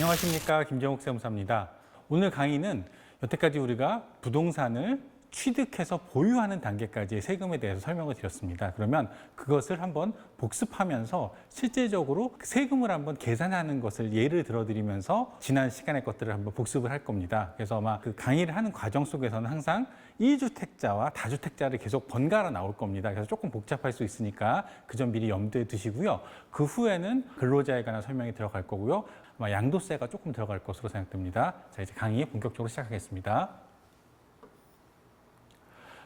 안녕하십니까, 김정욱 세무사입니다. 오늘 강의는 여태까지 우리가 부동산을 취득해서 보유하는 단계까지의 세금에 대해서 설명을 드렸습니다. 그러면 그것을 한번 복습하면서 실제적으로 세금을 한번 계산하는 것을 예를 들어드리면서 지난 시간의 것들을 한번 복습을 할 겁니다. 그래서 아마 그 강의를 하는 과정 속에서는 항상 1주택자와 다주택자를 계속 번갈아 나올 겁니다. 그래서 조금 복잡할 수 있으니까 그 점 미리 염두에 두시고요. 그 후에는 근로자에 관한 설명이 들어갈 거고요. 아마 양도세가 조금 들어갈 것으로 생각됩니다. 자, 이제 강의 본격적으로 시작하겠습니다.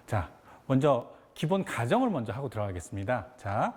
자, 먼저 기본 가정을 먼저 하고 들어가겠습니다. 자,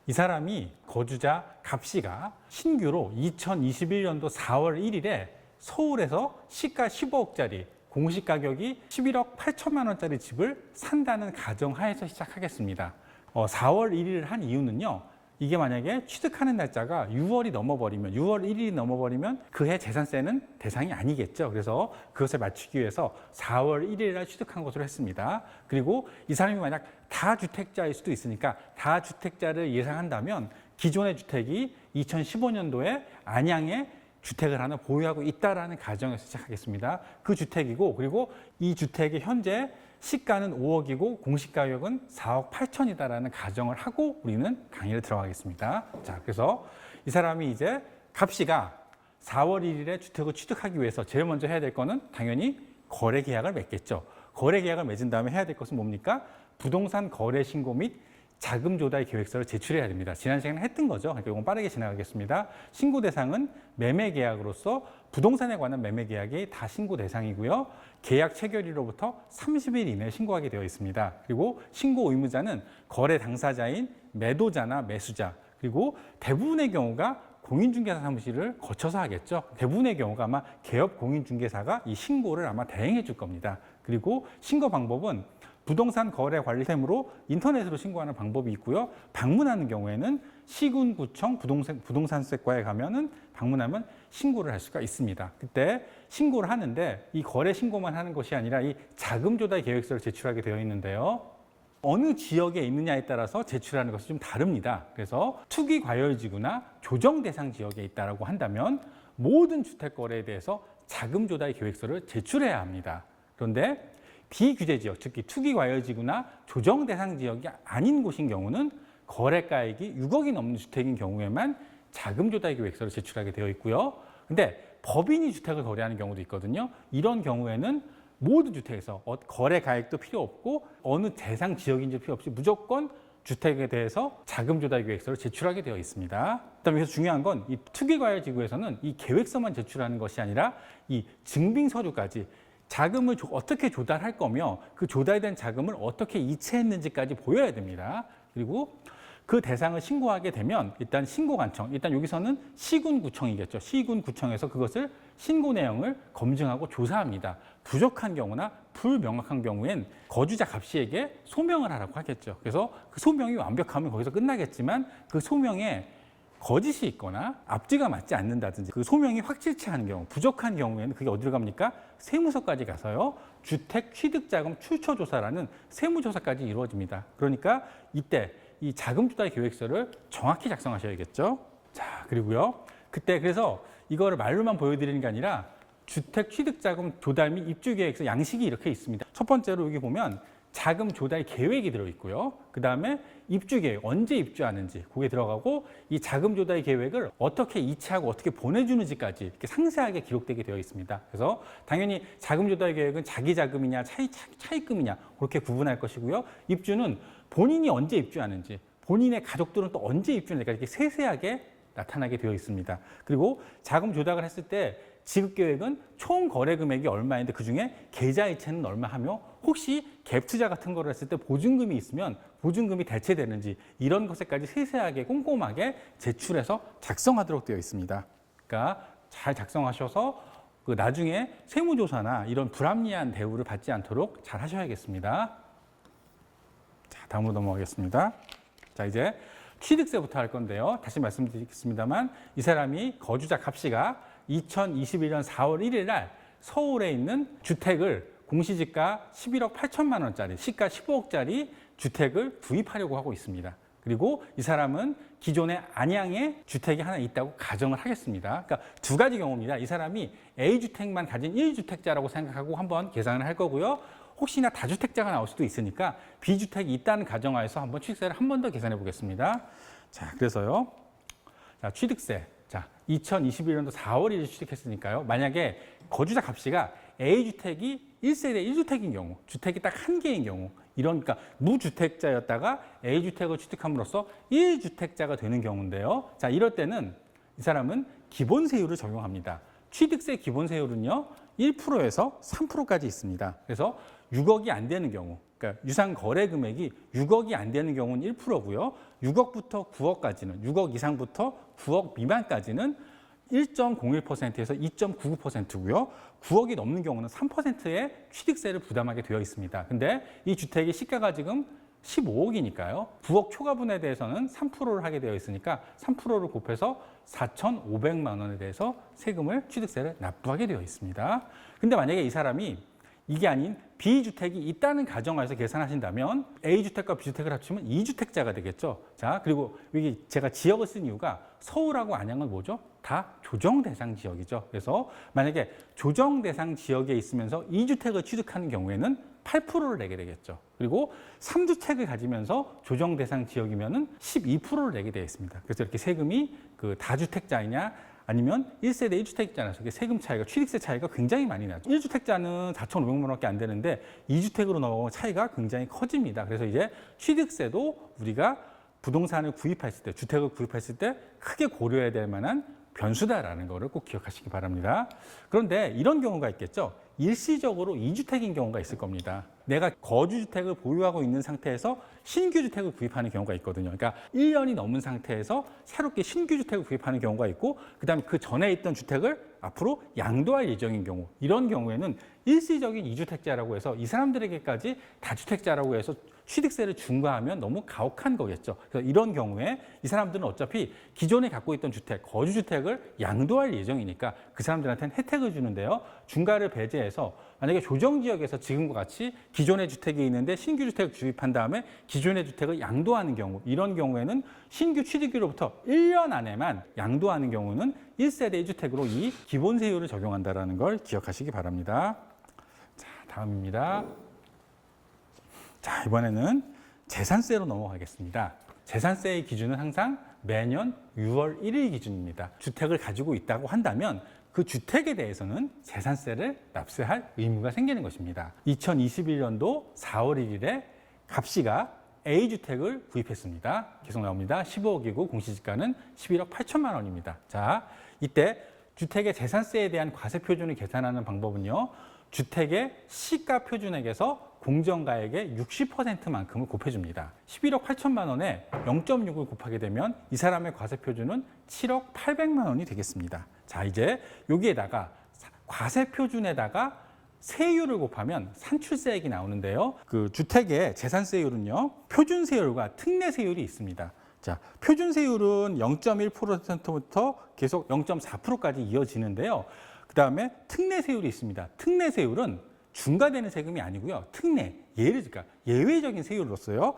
이 사람이 거주자 갑씨가 신규로 2021년도 4월 1일에 서울에서 시가 15억짜리 공시가격이 11억 8천만 원짜리 집을 산다는 가정하에서 시작하겠습니다. 4월 1일을 한 이유는요. 이게 만약에 취득하는 날짜가 6월 1일이 넘어버리면 그해 재산세는 대상이 아니겠죠. 그래서 그것을 맞추기 위해서 4월 1일 날 취득한 것으로 했습니다. 그리고 이 사람이 만약 다주택자일 수도 있으니까 다주택자를 예상한다면 기존의 주택이 2015년도에 안양에 주택을 하나 보유하고 있다라는 가정에서 시작하겠습니다. 그 주택이고, 그리고 이 주택이 현재 시가는 5억이고 공시가격은 4억 8천이다라는 가정을 하고 우리는 강의를 들어가겠습니다. 자, 그래서 이 사람이 이제 갑씨가 4월 1일에 주택을 취득하기 위해서 제일 먼저 해야 될 거는 당연히 거래 계약을 맺겠죠. 거래 계약을 맺은 다음에 해야 될 것은 뭡니까? 부동산 거래 신고 및 자금 조달 계획서를 제출해야 됩니다. 지난 시간에 했던 거죠. 그러니까 이건 빠르게 지나가겠습니다. 신고 대상은 매매 계약으로서 부동산에 관한 매매 계약이 다 신고 대상이고요. 계약 체결일로부터 30일 이내에 신고하게 되어 있습니다. 그리고 신고 의무자는 거래 당사자인 매도자나 매수자, 그리고 대부분의 경우가 공인중개사 사무실을 거쳐서 하겠죠. 대부분의 경우가 아마 개업 공인중개사가 이 신고를 아마 대행해 줄 겁니다. 그리고 신고 방법은 부동산 거래 관리셈으로 인터넷으로 신고하는 방법이 있고요. 방문하는 경우에는 시군구청 부동산세과에 가면은 방문하면 신고를 할 수가 있습니다. 그때 신고를 하는데 이 거래 신고만 하는 것이 아니라 이 자금 조달 계획서를 제출하게 되어 있는데요. 어느 지역에 있느냐에 따라서 제출하는 것이 좀 다릅니다. 그래서 투기 과열지구나 조정 대상 지역에 있다라고 한다면 모든 주택 거래에 대해서 자금 조달 계획서를 제출해야 합니다. 그런데 비규제 지역, 특히 투기 과열지구나 조정 대상 지역이 아닌 곳인 경우는 거래가액이 6억이 넘는 주택인 경우에만 자금 조달 계획서를 제출하게 되어 있고요. 근데 법인이 주택을 거래하는 경우도 있거든요. 이런 경우에는 모든 주택에서 거래 가액도 필요 없고 어느 대상 지역인지 필요 없이 무조건 주택에 대해서 자금 조달 계획서를 제출하게 되어 있습니다. 그다음에 여기서 중요한 건 이 투기 과열 지구에서는 이 계획서만 제출하는 것이 아니라 이 증빙 서류까지 자금을 어떻게 조달할 거며 그 조달된 자금을 어떻게 이체했는지까지 보여야 됩니다. 그리고 그 대상을 신고하게 되면 일단 신고관청, 일단 여기서는 시군구청이겠죠. 시군구청에서 그것을 신고 내용을 검증하고 조사합니다. 부족한 경우나 불명확한 경우엔 거주자 갑씨에게 소명을 하라고 하겠죠. 그래서 그 소명이 완벽하면 거기서 끝나겠지만 그 소명에 거짓이 있거나 앞뒤가 맞지 않는다든지 그 소명이 확실치 않은 경우, 부족한 경우에는 그게 어디로 갑니까? 세무서까지 가서요. 주택 취득자금 출처조사라는 세무조사까지 이루어집니다. 그러니까 이때 이 자금 조달 계획서를 정확히 작성하셔야겠죠. 자, 그리고요. 그때 그래서 이거를 말로만 보여드리는 게 아니라 주택 취득자금 조달 및 입주 계획서 양식이 이렇게 있습니다. 첫 번째로 여기 보면 자금 조달 계획이 들어있고요. 그 다음에 입주 계획, 언제 입주하는지 그게 들어가고 이 자금 조달 계획을 어떻게 이체하고 어떻게 보내주는지까지 이렇게 상세하게 기록되게 되어 있습니다. 그래서 당연히 자금 조달 계획은 자기 자금이냐 차입금이냐 그렇게 구분할 것이고요. 입주는 본인이 언제 입주하는지 본인의 가족들은 또 언제 입주하는지 이렇게 세세하게 나타나게 되어 있습니다. 그리고 자금 조달을 했을 때 지급 계획은 총 거래 금액이 얼마인데 그중에 계좌 이체는 얼마 하며 혹시 갭 투자 같은 거를 했을 때 보증금이 있으면 보증금이 대체되는지 이런 것에까지 세세하게 꼼꼼하게 제출해서 작성하도록 되어 있습니다. 그러니까 잘 작성하셔서 그 나중에 세무조사나 이런 불합리한 대우를 받지 않도록 잘 하셔야겠습니다. 자, 다음으로 넘어가겠습니다. 자, 이제 취득세부터 할 건데요. 다시 말씀드리겠습니다만 이 사람이 거주자 갑씨가 2021년 4월 1일 날 서울에 있는 주택을 공시지가 11억 8천만 원짜리, 시가 15억짜리 주택을 구입하려고 하고 있습니다. 그리고 이 사람은 기존에 안양에 주택이 하나 있다고 가정을 하겠습니다. 그러니까 두 가지 경우입니다. 이 사람이 A주택만 가진 1주택자라고 생각하고 한번 계산을 할 거고요. 혹시나 다주택자가 나올 수도 있으니까 B주택이 있다는 가정하에서 한번 취득세를 한 번 더 계산해 보겠습니다. 자, 그래서요. 자, 취득세. 자, 2021년도 4월 1일 취득했으니까요. 만약에 거주자 값이가 A주택이 1세대 1주택인 경우, 주택이 딱 한 개인 경우, 그러니까 무주택자였다가 A주택을 취득함으로써 1주택자가 되는 경우인데요. 자, 이럴 때는 이 사람은 기본세율을 적용합니다. 취득세 기본세율은요, 1%에서 3%까지 있습니다. 그래서 6억이 안 되는 경우, 그러니까 유상 거래 금액이 6억이 안 되는 경우는 1%고요. 6억부터 9억까지는, 6억 이상부터 9억 미만까지는 1.01%에서 2.99%고요. 9억이 넘는 경우는 3%의 취득세를 부담하게 되어 있습니다. 근데 이 주택의 시가가 지금 15억이니까요. 9억 초과분에 대해서는 3%를 하게 되어 있으니까 3%를 곱해서 4,500만 원에 대해서 세금을 취득세를 납부하게 되어 있습니다. 근데 만약에 이 사람이 이게 아닌 B주택이 있다는 가정하에서 계산하신다면 A주택과 B주택을 합치면 2주택자가 되겠죠. 자, 그리고 여기 제가 지역을 쓴 이유가 서울하고 안양은 뭐죠? 다 조정 대상 지역이죠. 그래서 만약에 조정 대상 지역에 있으면서 2주택을 취득하는 경우에는 8%를 내게 되겠죠. 그리고 3주택을 가지면서 조정 대상 지역이면은 12%를 내게 되어 있습니다. 그래서 이렇게 세금이 그 다주택자이냐 아니면 1세대 1주택자라서 세금 차이가, 취득세 차이가 굉장히 많이 나죠. 1주택자는 4,500만 원밖에 안 되는데 2주택으로 넘어가면 차이가 굉장히 커집니다. 그래서 이제 취득세도 우리가 부동산을 구입했을 때, 주택을 구입했을 때 크게 고려해야 될 만한 변수다라는 거를 꼭 기억하시기 바랍니다. 그런데 이런 경우가 있겠죠. 일시적으로 2주택인 경우가 있을 겁니다. 내가 거주주택을 보유하고 있는 상태에서 신규 주택을 구입하는 경우가 있거든요. 그러니까 1년이 넘은 상태에서 새롭게 신규 주택을 구입하는 경우가 있고, 그다음에 그 전에 있던 주택을 앞으로 양도할 예정인 경우, 이런 경우에는 일시적인 2주택자라고 해서 이 사람들에게까지 다주택자라고 해서 취득세를 중과하면 너무 가혹한 거겠죠. 그래서 이런 경우에 이 사람들은 어차피 기존에 갖고 있던 주택, 거주주택을 양도할 예정이니까 그 사람들한테는 혜택을 주는데요. 중과를 배제해서 만약에 조정지역에서 지금과 같이 기존의 주택이 있는데 신규 주택을 구입한 다음에 기존의 주택을 양도하는 경우, 이런 경우에는 신규 취득일로부터 1년 안에만 양도하는 경우는 1세대 1주택으로 이 기본세율을 적용한다는 걸 기억하시기 바랍니다. 자, 다음입니다. 자, 이번에는 재산세로 넘어가겠습니다. 재산세의 기준은 항상 매년 6월 1일 기준입니다. 주택을 가지고 있다고 한다면 그 주택에 대해서는 재산세를 납세할 의무가 생기는 것입니다. 2021년도 4월 1일에 갑씨가 A주택을 구입했습니다. 계속 나옵니다. 15억이고 공시지가는 11억 8천만 원입니다. 자, 이때 주택의 재산세에 대한 과세 표준을 계산하는 방법은요. 주택의 시가 표준액에서 공정가액의 60%만큼을 곱해줍니다. 11억 8천만 원에 0.6을 곱하게 되면 이 사람의 과세 표준은 7억 800만 원이 되겠습니다. 자, 이제 여기에다가 과세 표준에다가 세율을 곱하면 산출세액이 나오는데요. 그 주택의 재산세율은요, 표준세율과 특례세율이 있습니다. 자, 표준세율은 0.1%부터 계속 0.4%까지 이어지는데요. 그 다음에 특례세율이 있습니다. 특례세율은 중과되는 세금이 아니고요. 특례, 그러니까 예외적인 세율로서요.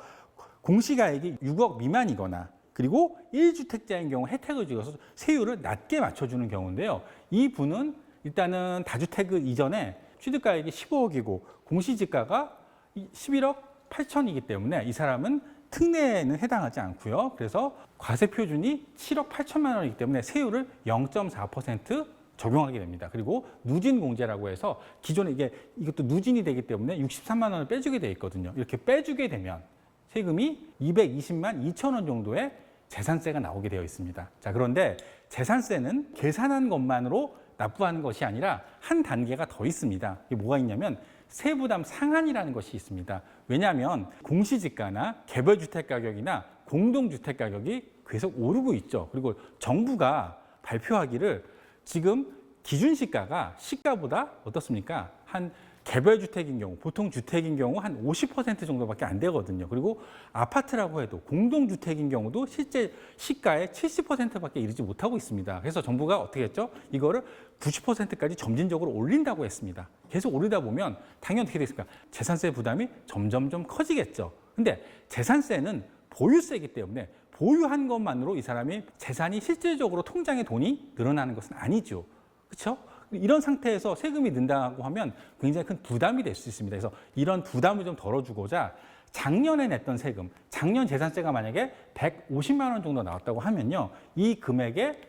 공시가액이 6억 미만이거나 그리고 1주택자인 경우 혜택을 주어서 세율을 낮게 맞춰주는 경우인데요. 이 분은 일단은 다주택 이전에 취득가액이 15억이고 공시지가가 11억 8천이기 때문에 이 사람은 특례에는 해당하지 않고요. 그래서 과세 표준이 7억 8천만 원이기 때문에 세율을 0.4% 적용하게 됩니다. 그리고 누진공제라고 해서 기존에 이것도 누진이 되기 때문에 63만 원을 빼주게 돼 있거든요. 이렇게 빼주게 되면 세금이 220만 2천 원 정도의 재산세가 나오게 되어 있습니다. 자, 그런데 재산세는 계산한 것만으로 납부하는 것이 아니라 한 단계가 더 있습니다. 이게 뭐가 있냐면 세부담 상한이라는 것이 있습니다. 왜냐하면 공시지가나 개별주택 가격이나 공동주택 가격이 계속 오르고 있죠. 그리고 정부가 발표하기를 지금 기준시가가 시가보다 어떻습니까? 한 개별주택인 경우, 보통 주택인 경우 한 50% 정도밖에 안 되거든요. 그리고 아파트라고 해도 공동주택인 경우도 실제 시가의 70%밖에 이르지 못하고 있습니다. 그래서 정부가 어떻게 했죠? 이거를 90%까지 점진적으로 올린다고 했습니다. 계속 오르다 보면 당연히 어떻게 되겠습니까? 재산세 부담이 점점점 커지겠죠. 근데 재산세는 보유세이기 때문에 보유한 것만으로 이 사람이 재산이 실질적으로 통장에 돈이 늘어나는 것은 아니죠. 그렇죠? 이런 상태에서 세금이 는다고 하면 굉장히 큰 부담이 될 수 있습니다. 그래서 이런 부담을 좀 덜어주고자 작년에 냈던 세금, 작년 재산세가 만약에 150만 원 정도 나왔다고 하면요. 이 금액의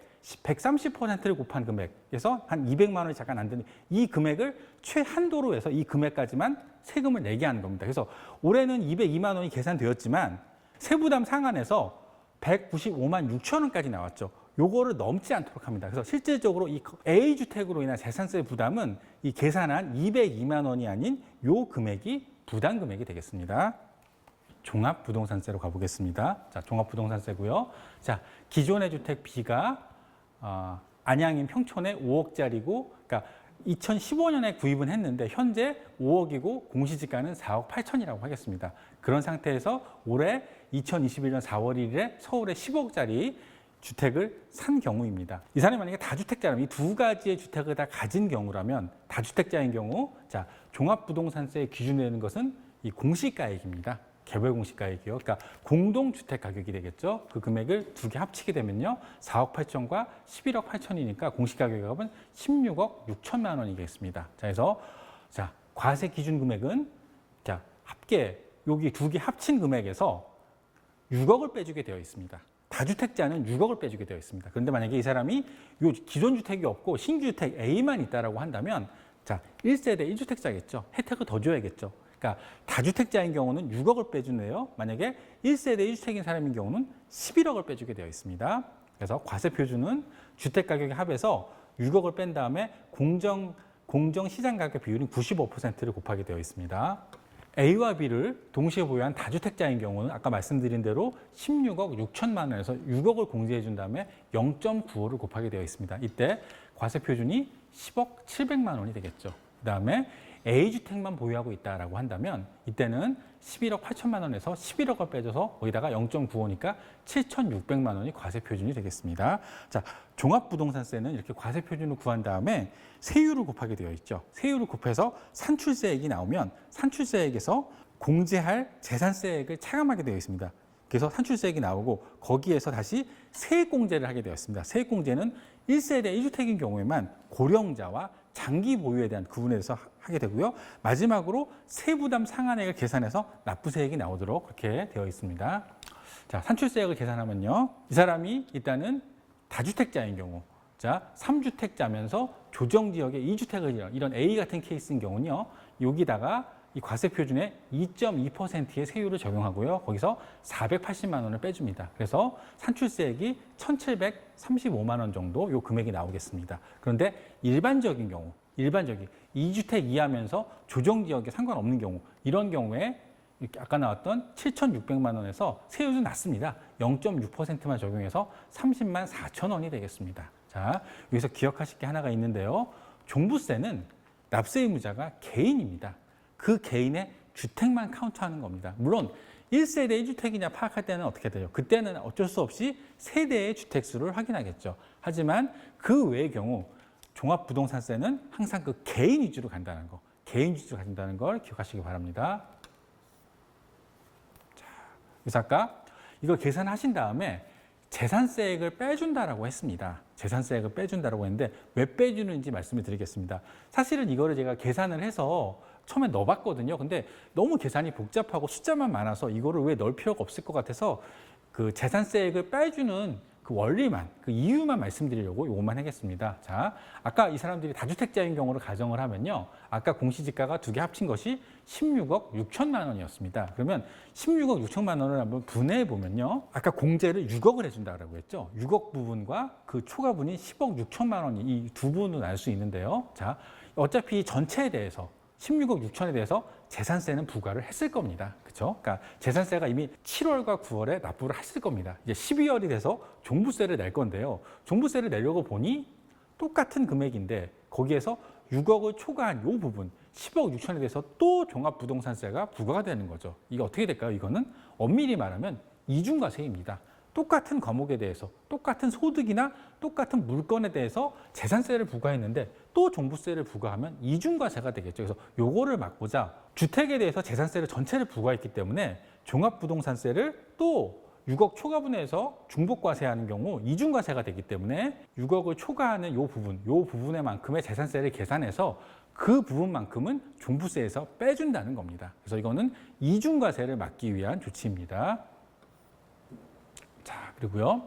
130%를 곱한 금액에서 한 200만 원이 잠깐 안 되는 이 금액을 최한도로 해서 이 금액까지만 세금을 내게 하는 겁니다. 그래서 올해는 202만 원이 계산되었지만 세부담 상한에서 195만 6천 원까지 나왔죠. 요거를 넘지 않도록 합니다. 그래서 실질적으로 이 A주택으로 인한 재산세 부담은 이 계산한 202만 원이 아닌 요 금액이 부담 금액이 되겠습니다. 종합부동산세로 가보겠습니다. 자, 종합부동산세고요. 자, 기존의 주택 B가 안양인 평촌에 5억짜리고, 그러니까 2015년에 구입은 했는데 현재 5억이고 공시지가는 4억 8천이라고 하겠습니다. 그런 상태에서 올해 2021년 4월 1일에 서울에 10억짜리 주택을 산 경우입니다. 이 사람이 만약에 다주택자라면 이 두 가지의 주택을 다 가진 경우라면 다주택자인 경우 자 종합부동산세의 기준이 되는 것은 이 공시가액입니다. 개별 공시가액이요. 그러니까 공동주택 가격이 되겠죠. 그 금액을 두 개 합치게 되면요. 4억 8천과 11억 8천이니까 공시가격은 16억 6천만 원이겠습니다. 자, 그래서 자 과세 기준 금액은 자 합계 여기 두 개 합친 금액에서 6억을 빼주게 되어 있습니다. 다주택자는 6억을 빼주게 되어 있습니다. 그런데 만약에 이 사람이 요 기존 주택이 없고 신주택 A만 있다라고 한다면 자 1세대 1주택자겠죠. 혜택을 더 줘야겠죠. 그러니까 다주택자인 경우는 6억을 빼주네요. 만약에 1세대 1주택인 사람인 경우는 11억을 빼주게 되어 있습니다. 그래서 과세 표준은 주택 가격에 합해서 6억을 뺀 다음에 공정 시장 가격 비율인 95%를 곱하게 되어 있습니다. A와 B를 동시에 보유한 다주택자인 경우는 아까 말씀드린 대로 16억 6천만 원에서 6억을 공제해 준 다음에 0.95를 곱하게 되어 있습니다. 이때 과세 표준이 10억 700만 원이 되겠죠. 그다음에 A주택만 보유하고 있다라고 한다면 이때는 11억 8천만 원에서 11억을 빼줘서 거기다가 0.95니까 7,600만 원이 과세 표준이 되겠습니다. 자, 종합부동산세는 이렇게 과세 표준을 구한 다음에 세율을 곱하게 되어 있죠. 세율을 곱해서 산출세액이 나오면 산출세액에서 공제할 재산세액을 차감하게 되어 있습니다. 그래서 산출세액이 나오고 거기에서 다시 세액공제를 하게 되었습니다. 세액공제는 1세대 1주택인 경우에만 고령자와 장기 보유에 대한 구분에 대해서 하게 되고요. 마지막으로 세부담 상한액을 계산해서 납부세액이 나오도록 그렇게 되어 있습니다. 자, 산출세액을 계산하면요. 이 사람이 일단은 다주택자인 경우, 자, 3주택자면서 조정지역에 2주택을 이런 A 같은 케이스인 경우는요. 여기다가 이 과세 표준에 2.2%의 세율을 적용하고요. 거기서 480만 원을 빼줍니다. 그래서 산출세액이 1,735만 원 정도 요 금액이 나오겠습니다. 그런데 일반적인 경우, 2주택 이하면서 조정지역에 상관없는 경우, 이런 경우에 이렇게 아까 나왔던 7,600만 원에서 세율은 낮습니다. 0.6%만 적용해서 30만 4천 원이 되겠습니다. 자, 여기서 기억하실 게 하나가 있는데요. 종부세는 납세 의무자가 개인입니다. 그 개인의 주택만 카운트하는 겁니다. 물론 1세대 1주택이냐 파악할 때는 어떻게 돼요? 그때는 어쩔 수 없이 세대의 주택수를 확인하겠죠. 하지만 그 외의 경우 종합부동산세는 항상 그 개인 위주로 간다는 거, 개인 위주로 간다는 걸 기억하시기 바랍니다. 자, 그래서 아까 이걸 계산하신 다음에 재산세액을 빼준다라고 했습니다. 재산세액을 빼준다라고 했는데 왜 빼주는지 말씀을 드리겠습니다. 사실은 이거를 제가 계산을 해서 처음에 넣어봤거든요. 근데 너무 계산이 복잡하고 숫자만 많아서 이거를 왜 넣을 필요가 없을 것 같아서 그 재산세액을 빼주는 그 원리만, 그 이유만 말씀드리려고 이것만 하겠습니다. 자, 아까 이 사람들이 다주택자인 경우를 가정을 하면요. 아까 공시지가가 두 개 합친 것이 16억 6천만 원이었습니다. 그러면 16억 6천만 원을 한번 분해해 보면요. 아까 공제를 6억을 해준다고 했죠. 6억 부분과 그 초과분인 10억 6천만 원이 이 두 부분으로 날 수 있는데요. 자, 어차피 전체에 대해서 16억 6천에 대해서 재산세는 부과를 했을 겁니다. 그렇죠? 그러니까 재산세가 이미 7월과 9월에 납부를 했을 겁니다. 이제 12월이 돼서 종부세를 낼 건데요. 종부세를 내려고 보니 똑같은 금액인데 거기에서 6억을 초과한 이 부분 10억 6천에 대해서 또 종합부동산세가 부과가 되는 거죠. 이게 어떻게 될까요? 이거는 엄밀히 말하면 이중과세입니다. 똑같은 과목에 대해서 똑같은 소득이나 똑같은 물건에 대해서 재산세를 부과했는데 또 종부세를 부과하면 이중과세가 되겠죠. 그래서 요거를 막고자 주택에 대해서 재산세를 전체를 부과했기 때문에 종합부동산세를 또 6억 초과분에서 중복과세하는 경우 이중과세가 되기 때문에 6억을 초과하는 요 부분에만큼의 재산세를 계산해서 그 부분만큼은 종부세에서 빼준다는 겁니다. 그래서 이거는 이중과세를 막기 위한 조치입니다. 자, 그리고요.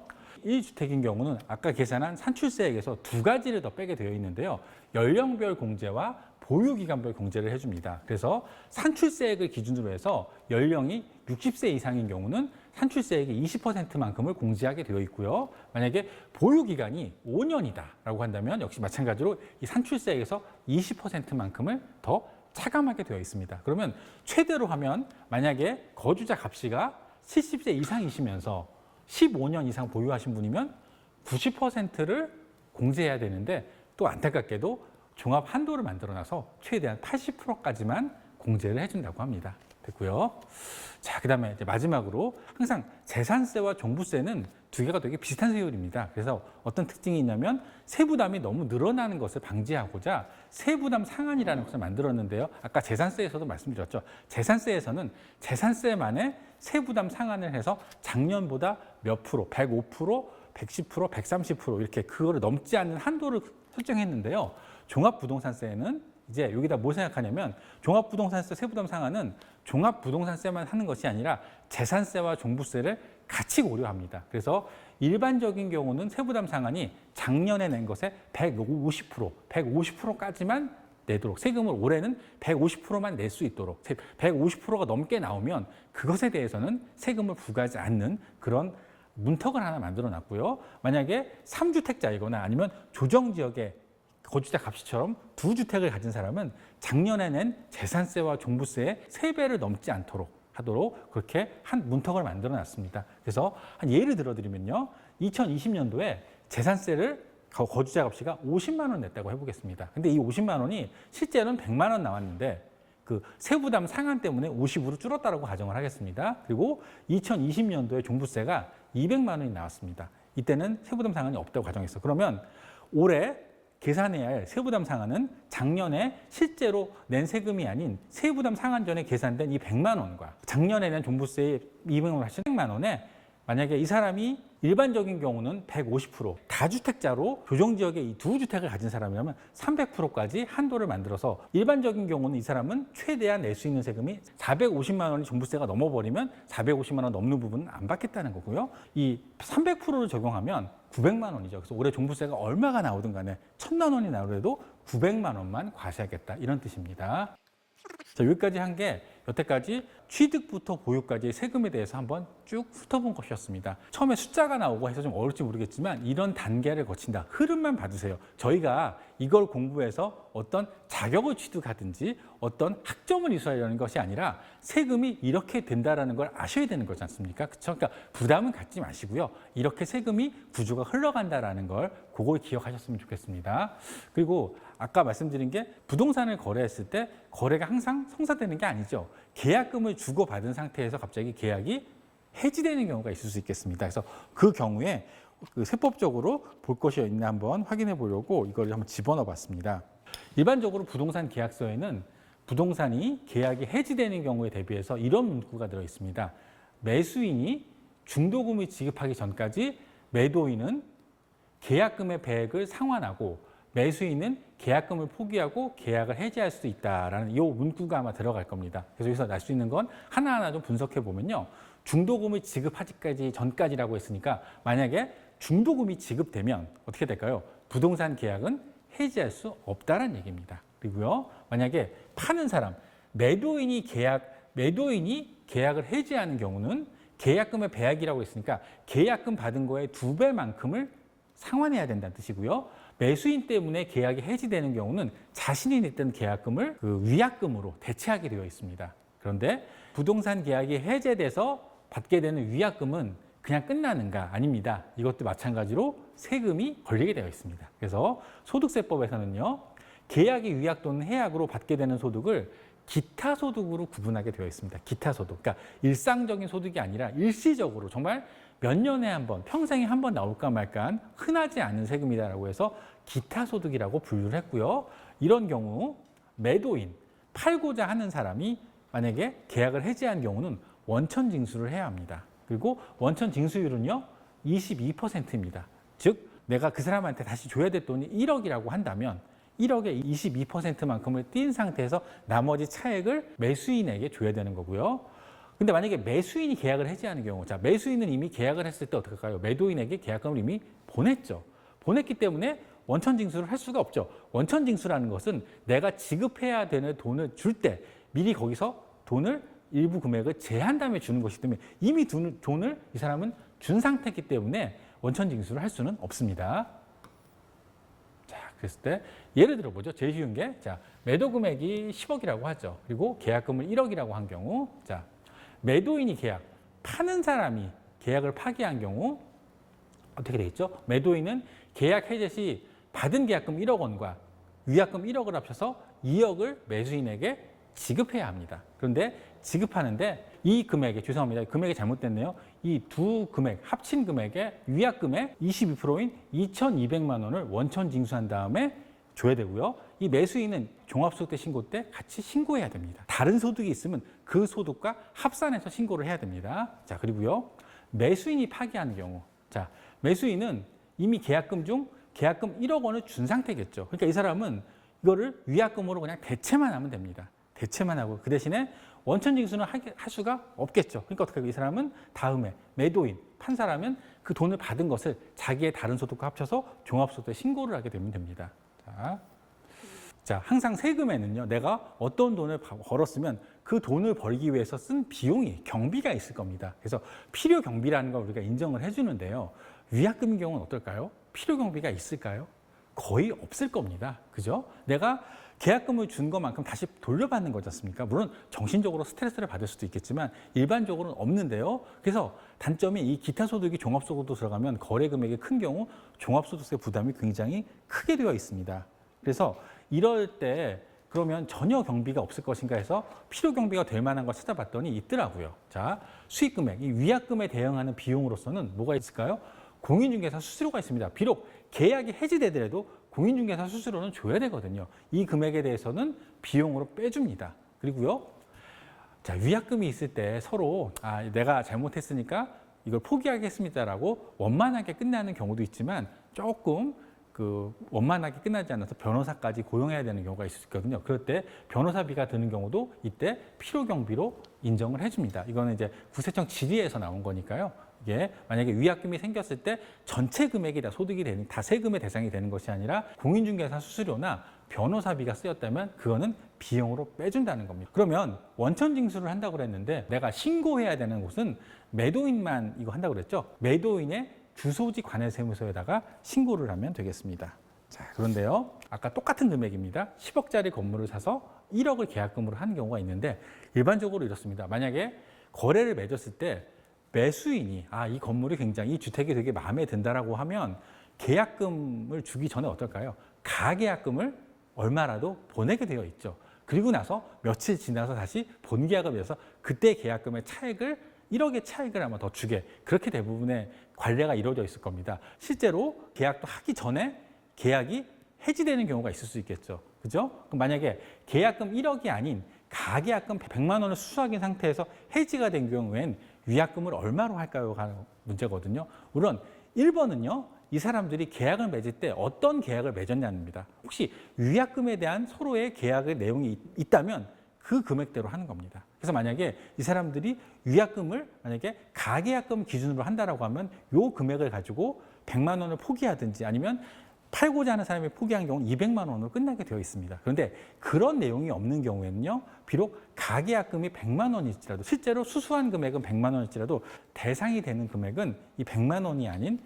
1주택인 경우는 아까 계산한 산출세액에서 두 가지를 더 빼게 되어 있는데요. 연령별 공제와 보유기간별 공제를 해줍니다. 그래서 산출세액을 기준으로 해서 연령이 60세 이상인 경우는 산출세액의 20%만큼을 공제하게 되어 있고요. 만약에 보유기간이 5년이다라고 한다면 역시 마찬가지로 이 산출세액에서 20%만큼을 더 차감하게 되어 있습니다. 그러면 최대로 하면 만약에 거주자 갑씨가 70세 이상이시면서 15년 이상 보유하신 분이면 90%를 공제해야 되는데 또 안타깝게도 종합 한도를 만들어놔서 최대한 80%까지만 공제를 해준다고 합니다. 됐고요. 자, 그다음에 이제 마지막으로 항상 재산세와 종부세는 두 개가 되게 비슷한 세율입니다. 그래서 어떤 특징이 있냐면 세부담이 너무 늘어나는 것을 방지하고자 세부담 상한이라는 것을 만들었는데요. 아까 재산세에서도 말씀드렸죠. 재산세에서는 재산세만의 세부담 상한을 해서 작년보다 몇 프로, 105%, 110%, 130% 이렇게 그거를 넘지 않는 한도를 설정했는데요. 종합부동산세는 이제 여기다 뭘 생각하냐면 종합부동산세 세부담 상한은 종합부동산세만 하는 것이 아니라 재산세와 종부세를 같이 고려합니다. 그래서 일반적인 경우는 세부담 상한이 작년에 낸 것의 150%, 150%까지만 내도록 세금을 올해는 150%만 낼 수 있도록 150%가 넘게 나오면 그것에 대해서는 세금을 부과하지 않는 그런 문턱을 하나 만들어 놨고요. 만약에 3주택자이거나 아니면 조정지역에 거주자 갑씨처럼 2주택을 가진 사람은 작년에 낸 재산세와 종부세의 3배를 넘지 않도록 하도록 그렇게 한 문턱을 만들어 놨습니다. 그래서 한 예를 들어드리면요. 2020년도에 재산세를 거주자 갑씨가 50만 원 냈다고 해보겠습니다. 근데 이 50만 원이 실제로는 100만 원 나왔는데 그 세부담 상한 때문에 50으로 줄었다고 가정을 하겠습니다. 그리고 2020년도에 종부세가 200만 원이 나왔습니다. 이때는 세부담 상한이 없다고 가정했어. 그러면 올해 계산해야 할 세부담 상한은 작년에 실제로 낸 세금이 아닌 세부담 상한 전에 계산된 이 100만 원과 작년에 낸 종부세의 200만 원 하신 100만 원에 만약에 이 사람이 일반적인 경우는 150%, 다주택자로 조정지역에 이 2주택을 가진 사람이라면 300%까지 한도를 만들어서 일반적인 경우는 이 사람은 최대한 낼 수 있는 세금이 450만 원이 종부세가 넘어버리면 450만 원 넘는 부분은 안 받겠다는 거고요. 이 300%를 적용하면 900만 원이죠. 그래서 올해 종부세가 얼마가 나오든 간에 1,000만 원이 나오더라도 900만 원만 과세하겠다 이런 뜻입니다. 자, 여기까지 한 게 여태까지 취득부터 보유까지의 세금에 대해서 한번 쭉 훑어본 것이었습니다. 처음에 숫자가 나오고 해서 좀 어려울지 모르겠지만 이런 단계를 거친다. 흐름만 봐주세요. 저희가 이걸 공부해서 어떤 자격을 취득하든지 어떤 학점을 이수하려는 것이 아니라 세금이 이렇게 된다는 걸 아셔야 되는 거지 않습니까? 그렇죠? 그러니까 부담은 갖지 마시고요. 이렇게 세금이 구조가 흘러간다는 걸 그걸 기억하셨으면 좋겠습니다. 그리고 아까 말씀드린 게 부동산을 거래했을 때 거래가 항상 성사되는 게 아니죠. 계약금을 주고받은 상태에서 갑자기 계약이 해지되는 경우가 있을 수 있겠습니다. 그래서 그 경우에 그 세법적으로 볼 것이 있나 한번 확인해 보려고 이걸 한번 집어넣어 봤습니다. 일반적으로 부동산 계약서에는 부동산이 계약이 해지되는 경우에 대비해서 이런 문구가 들어 있습니다. 매수인이 중도금을 지급하기 전까지 매도인은 계약금의 배액을 상환하고 매수인은 계약금을 포기하고 계약을 해지할 수 있다라는 이 문구가 아마 들어갈 겁니다. 그래서 여기서 날 수 있는 건 하나하나 좀 분석해 보면요. 중도금을 지급하기까지 전까지라고 했으니까 만약에 중도금이 지급되면 어떻게 될까요? 부동산 계약은 해지할 수 없다는 얘기입니다. 그리고요. 만약에 파는 사람, 매도인이 계약을 해지하는 경우는 계약금의 배액이라고 했으니까 계약금 받은 거의 2배만큼을 상환해야 된다는 뜻이고요. 매수인 때문에 계약이 해지되는 경우는 자신이 냈던 계약금을 그 위약금으로 대체하게 되어 있습니다. 그런데 부동산 계약이 해제돼서 받게 되는 위약금은 그냥 끝나는가? 아닙니다. 이것도 마찬가지로 세금이 걸리게 되어 있습니다. 그래서 소득세법에서는요. 계약이 위약 또는 해약으로 받게 되는 소득을 기타 소득으로 구분하게 되어 있습니다. 기타 소득. 그러니까 일상적인 소득이 아니라 일시적으로 정말 몇 년에 한 번, 평생에 한 번 나올까 말까한 흔하지 않은 세금이다라고 해서 기타 소득이라고 분류를 했고요. 이런 경우 매도인, 팔고자 하는 사람이 만약에 계약을 해지한 경우는 원천 징수를 해야 합니다. 그리고 원천 징수율은요, 22%입니다. 즉, 내가 그 사람한테 다시 줘야 될 돈이 1억이라고 한다면 1억의 22%만큼을 띈 상태에서 나머지 차액을 매수인에게 줘야 되는 거고요. 근데 만약에 매수인이 계약을 해지하는 경우, 자, 매수인은 이미 계약을 했을 때 어떻게 할까요? 매도인에게 계약금을 이미 보냈죠. 보냈기 때문에 원천 징수를 할 수가 없죠. 원천 징수라는 것은 내가 지급해야 되는 돈을 줄 때 미리 거기서 돈을 일부 금액을 제한 다음에 주는 것이기 때문에 이미 돈을 이 사람은 준 상태이기 때문에 원천 징수를 할 수는 없습니다. 자, 그랬을 때 예를 들어 보죠. 제일 쉬운 게, 자, 매도 금액이 10억이라고 하죠. 그리고 계약금을 1억이라고 한 경우, 자, 매도인이 계약, 파는 사람이 계약을 파기한 경우 어떻게 되겠죠? 매도인은 계약 해제 시 받은 계약금 1억 원과 위약금 1억을 합쳐서 2억을 매수인에게 지급해야 합니다. 그런데 지급하는데 이 금액에, 죄송합니다. 금액이 잘못됐네요. 이 두 금액, 합친 금액의 위약금의 22%인 2,200만 원을 원천 징수한 다음에 줘야 되고요. 이 매수인은 종합소득세 신고 때 같이 신고해야 됩니다. 다른 소득이 있으면 그 소득과 합산해서 신고를 해야 됩니다. 자, 그리고요. 매수인이 파기하는 경우. 자, 매수인은 이미 계약금 중 계약금 1억 원을 준 상태겠죠. 그러니까 이 사람은 이거를 위약금으로 그냥 대체만 하면 됩니다. 대체만 하고 그 대신에 원천 징수는 할 수가 없겠죠. 그러니까 어떻게 하고 이 사람은 다음에 매도인, 판 사람은 그 돈을 받은 것을 자기의 다른 소득과 합쳐서 종합소득세 신고를 하게 되면 됩니다. 자, 항상 세금에는요, 내가 어떤 돈을 벌었으면 그 돈을 벌기 위해서 쓴 비용이, 경비가 있을 겁니다. 그래서 필요 경비라는 걸 우리가 인정을 해주는데요. 위약금인 경우는 어떨까요? 필요 경비가 있을까요? 거의 없을 겁니다. 그죠? 내가 계약금을 준 것만큼 다시 돌려받는 거지 않습니까? 물론 정신적으로 스트레스를 받을 수도 있겠지만 일반적으로는 없는데요. 그래서 단점이 이 기타 소득이 종합소득으로 들어가면 거래 금액이 큰 경우 종합소득세 부담이 굉장히 크게 되어 있습니다. 그래서 이럴 때 그러면 전혀 경비가 없을 것인가 해서 필요 경비가 될 만한 걸 찾아봤더니 있더라고요. 자, 수익 금액, 이 위약금에 대응하는 비용으로서는 뭐가 있을까요? 공인중개사 수수료가 있습니다. 비록 계약이 해지되더라도 공인중개사 수수료는 줘야 되거든요. 이 금액에 대해서는 비용으로 빼줍니다. 그리고요, 자, 위약금이 있을 때 서로 내가 잘못했으니까 이걸 포기하겠습니다라고 원만하게 끝나는 경우도 있지만 조금 원만하게 끝나지 않아서 변호사까지 고용해야 되는 경우가 있을 수 있거든요. 그럴 때 변호사비가 드는 경우도 이때 필요경비로 인정을 해줍니다. 이거는 이제 국세청 질의에서 나온 거니까요. 이게 만약에 위약금이 생겼을 때 전체 금액이 다 소득이 되는, 다 세금의 대상이 되는 것이 아니라 공인중개사 수수료나 변호사비가 쓰였다면 그거는 비용으로 빼준다는 겁니다. 그러면 원천 징수를 한다고 그랬는데 내가 신고해야 되는 곳은 매도인만 이거 한다고 그랬죠. 매도인의 주소지 관할세무서에다가 신고를 하면 되겠습니다. 자, 그런데요, 아까 똑같은 금액입니다. 10억짜리 건물을 사서 1억을 계약금으로 하는 경우가 있는데 일반적으로 이렇습니다. 만약에 거래를 맺었을 때 매수인이 이 건물이 굉장히, 이 주택이 되게 마음에 든다라고 하면 계약금을 주기 전에 어떨까요? 가계약금을 얼마라도 보내게 되어 있죠. 그리고 나서 며칠 지나서 다시 본계약을 맺어서 그때 계약금의 차액을 1억의 차익을 아마 더 주게, 그렇게 대부분의 관례가 이루어져 있을 겁니다. 실제로 계약도 하기 전에 계약이 해지되는 경우가 있을 수 있겠죠. 그죠? 그럼 만약에 계약금 1억이 아닌 가계약금 100만 원을 수수하게 상태에서 해지가 된 경우엔 위약금을 얼마로 할까요? 가 문제거든요. 물론 1번은요. 이 사람들이 계약을 맺을 때 어떤 계약을 맺었냐입니다. 혹시 위약금에 대한 서로의 계약의 내용이 있다면 그 금액대로 하는 겁니다. 그래서 만약에 이 사람들이 위약금을 만약에 가계약금 기준으로 한다라고 하면 요 금액을 가지고 100만 원을 포기하든지 아니면 팔고자 하는 사람이 포기한 경우는 200만 원으로 끝나게 되어 있습니다. 그런데 그런 내용이 없는 경우에는요, 비록 가계약금이 100만 원일지라도, 실제로 수수한 금액은 100만 원일지라도 대상이 되는 금액은 이 100만 원이 아닌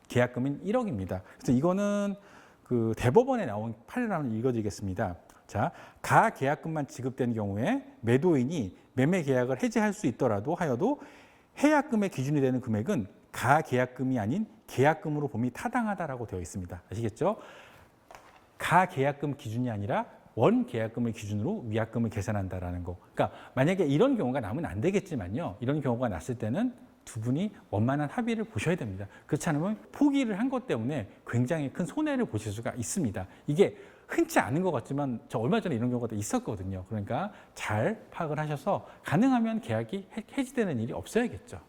계약금인 1억입니다. 그래서 이거는 그 대법원에 나온 판례를 한번 읽어드리겠습니다. 자, 가계약금만 지급된 경우에 매도인이 매매 계약을 해지할 수 있더라도 하여도 해약금의 기준이 되는 금액은 가계약금이 아닌 계약금으로 봄이 타당하다라고 되어 있습니다. 아시겠죠? 가계약금 기준이 아니라 원 계약금을 기준으로 위약금을 계산한다라는 거. 그러니까 만약에 이런 경우가 나면 안 되겠지만요. 이런 경우가 났을 때는 두 분이 원만한 합의를 보셔야 됩니다. 그렇지 않으면 포기를 한 것 때문에 굉장히 큰 손해를 보실 수가 있습니다. 이게 흔치 않은 것 같지만 저 얼마 전에 이런 경우가 있었거든요. 그러니까 잘 파악을 하셔서 가능하면 계약이 해지되는 일이 없어야겠죠.